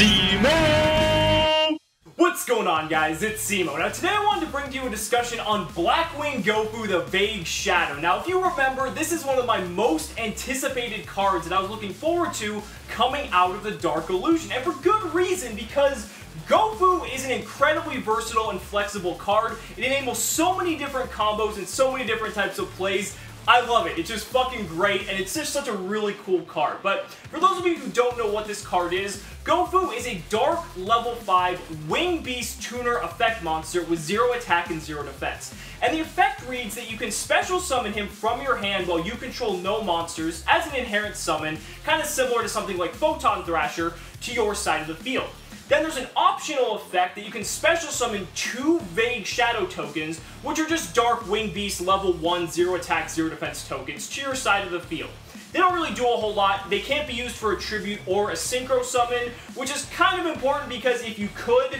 Cimoooooooo! What's going on, guys? It's Cimo. Now today I wanted to bring to you a discussion on Blackwing Gofu, the Vague Shadow. Now if you remember, this is one of my most anticipated cards that I was looking forward to coming out of the Dark Illusion, and for good reason, because Gofu is an incredibly versatile and flexible card. It enables so many different combos and so many different types of plays. I love it. It's just fucking great, and it's just such a really cool card. But for those of you who don't know what this card is, Gofu is a dark level 5 Wing Beast Tuner effect monster with 0 attack and 0 defense. And the effect reads that you can special summon him from your hand while you control no monsters as an inherent summon, kind of similar to something like Photon Thrasher, to your side of the field. Then there's an optional effect that you can special summon 2 Vague Shadow tokens, which are just Dark Wing Beast level 1 0 attack 0 defense tokens to your side of the field. They don't really do a whole lot. They can't be used for a tribute or a synchro summon, which is kind of important because if you could,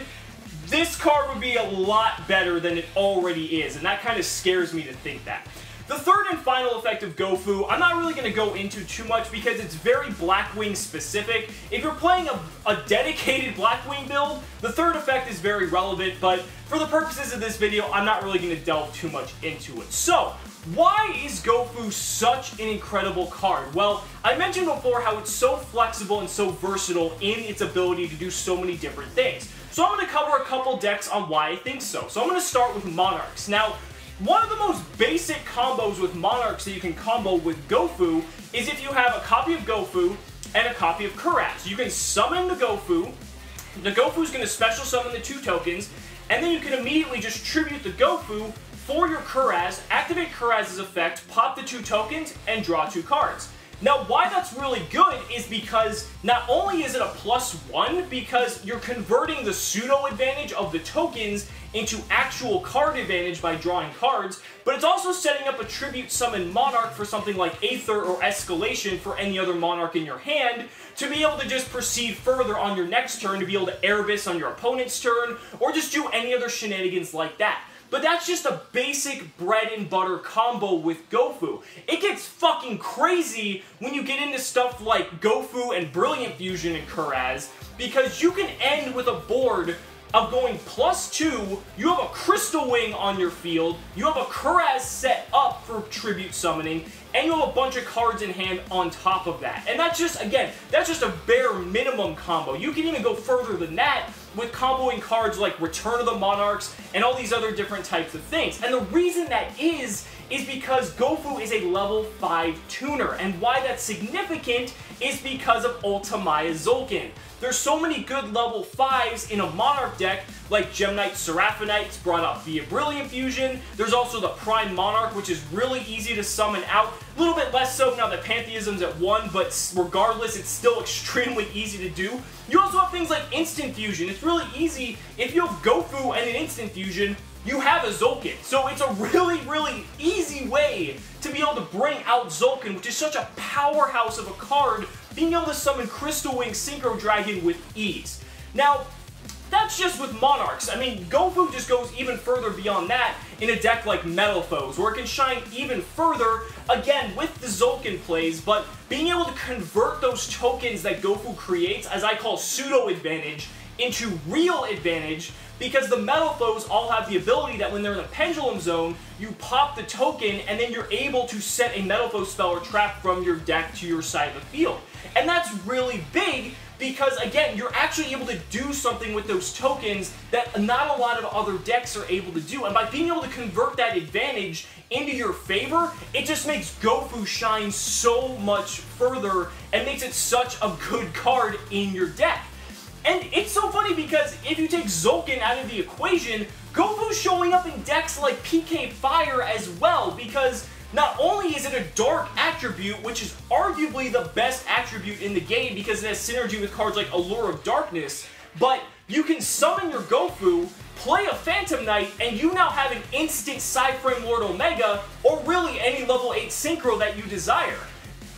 this card would be a lot better than it already is, and that kind of scares me to think that. The third and final effect of Gofu, I'm not really going to go into too much because it's very Blackwing specific. If you're playing a dedicated Blackwing build, the third effect is very relevant, but for the purposes of this video, I'm not really going to delve too much into it. So, why is Gofu such an incredible card? Well, I mentioned before how it's so flexible and so versatile in its ability to do so many different things. So I'm going to cover a couple decks on why I think so. So I'm going to start with Monarchs. Now, one of the most basic combos with Monarchs that you can combo with Gofu is if you have a copy of Gofu and a copy of Kuraz. You can summon the Gofu is going to special summon the 2 tokens, and then you can immediately just tribute the Gofu for your Kuraz, activate Kuraz's effect, pop the 2 tokens, and draw 2 cards. Now, why that's really good is because not only is it a +1, because you're converting the pseudo advantage of the tokens into actual card advantage by drawing cards, but it's also setting up a tribute summon Monarch for something like Aether or Escalation for any other Monarch in your hand to be able to just proceed further on your next turn, to be able to Erebus on your opponent's turn, or just do any other shenanigans like that. But that's just a basic bread and butter combo with Gofu. It gets fucking crazy when you get into stuff like Gofu and Brilliant Fusion and Kuraz, because you can end with a board of going +2, you have a Crystal Wing on your field, you have a Kuraz set up for tribute summoning, and you have a bunch of cards in hand on top of that. And that's just, again, that's just a bare minimum combo. You can even go further than that with comboing cards like Return of the Monarchs and all these other different types of things. And the reason that is because Gofu is a level 5 tuner, and why that's significant is because of Ultimaya Zulken. There's so many good level 5s in a Monarch deck, like Gemknight Seraphonite's brought up via Brilliant Fusion. There's also the Prime Monarch, which is really easy to summon out. A little bit less so now that Pantheism's at 1, but regardless, it's still extremely easy to do. You also have things like Instant Fusion. It's really easy. If you have Gofu and an Instant Fusion, you have a Zulken. So it's a really, really easy way to be able to bring out Zulken, which is such a powerhouse of a card, being able to summon Crystal Wing Synchro Dragon with ease. Now, that's just with Monarchs. I mean, Gofu just goes even further beyond that in a deck like Metalfoes, where it can shine even further, again, with the Zulken plays, but being able to convert those tokens that Gofu creates, as I call pseudo advantage, into real advantage, because the Metalfoes all have the ability that when they're in the Pendulum Zone, you pop the token, and then you're able to set a Metalfoes spell or trap from your deck to your side of the field. And that's really big, because again, you're actually able to do something with those tokens that not a lot of other decks are able to do. And by being able to convert that advantage into your favor, it just makes Gofu shine so much further and makes it such a good card in your deck. And it's so funny because if you take Zulken out of the equation, Gofu's showing up in decks like PK Fire as well, because not only is it a dark attribute, which is arguably the best attribute in the game because it has synergy with cards like Allure of Darkness, but you can summon your Gofu, play a Phantom Knight, and you now have an instant Psyframe Lord Omega, or really any level 8 Synchro that you desire.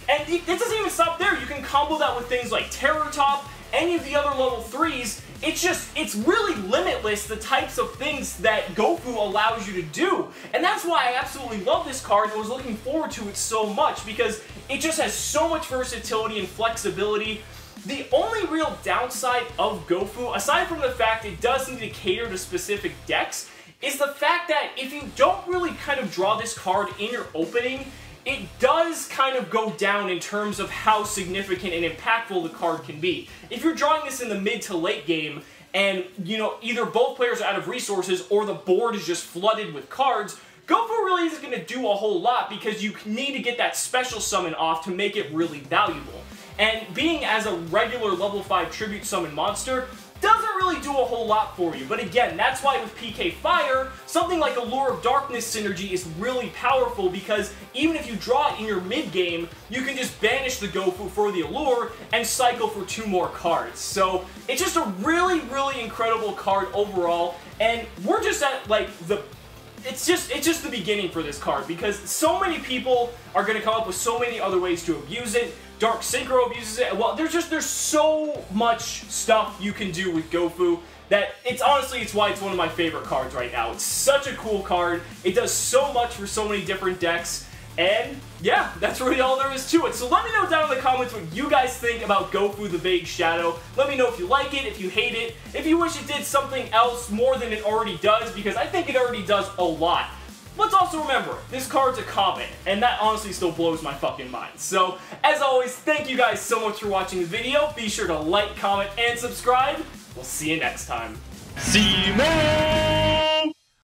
And it doesn't even stop there. You can combo that with things like Terror Top, any of the other level 3s. It's really limitless, the types of things that Gofu allows you to do. And that's why I absolutely love this card and was looking forward to it so much, because it just has so much versatility and flexibility. The only real downside of Gofu, aside from the fact it does need to cater to specific decks, is the fact that if you don't really kind of draw this card in your opening, it does kind of go down in terms of how significant and impactful the card can be. If you're drawing this in the mid to late game, and, you know, either both players are out of resources or the board is just flooded with cards, Gofu really isn't going to do a whole lot because you need to get that special summon off to make it really valuable. And being as a regular level 5 tribute summon monster doesn't really do a whole lot for you. But again, that's why with PK Fire, something like Allure of Darkness synergy is really powerful because even if you draw it in your mid game, you can just banish the Gofu for the Allure and cycle for 2 more cards. So it's just a really, really incredible card overall, and we're just at like it's just the beginning for this card because so many people are going to come up with so many other ways to abuse it. Dark Synchro abuses it. Well, there's so much stuff you can do with Gofu that it's why it's one of my favorite cards right now. It's such a cool card. It does so much for so many different decks. And yeah, that's really all there is to it. So let me know down in the comments what you guys think about Gofu the Vague Shadow. Let me know if you like it, if you hate it, if you wish it did something else more than it already does, because I think it already does a lot. Let's also remember, this card's a common, and that honestly still blows my fucking mind. So, as always, thank you guys so much for watching the video. Be sure to like, comment, and subscribe. We'll see you next time. Cimoooooooo!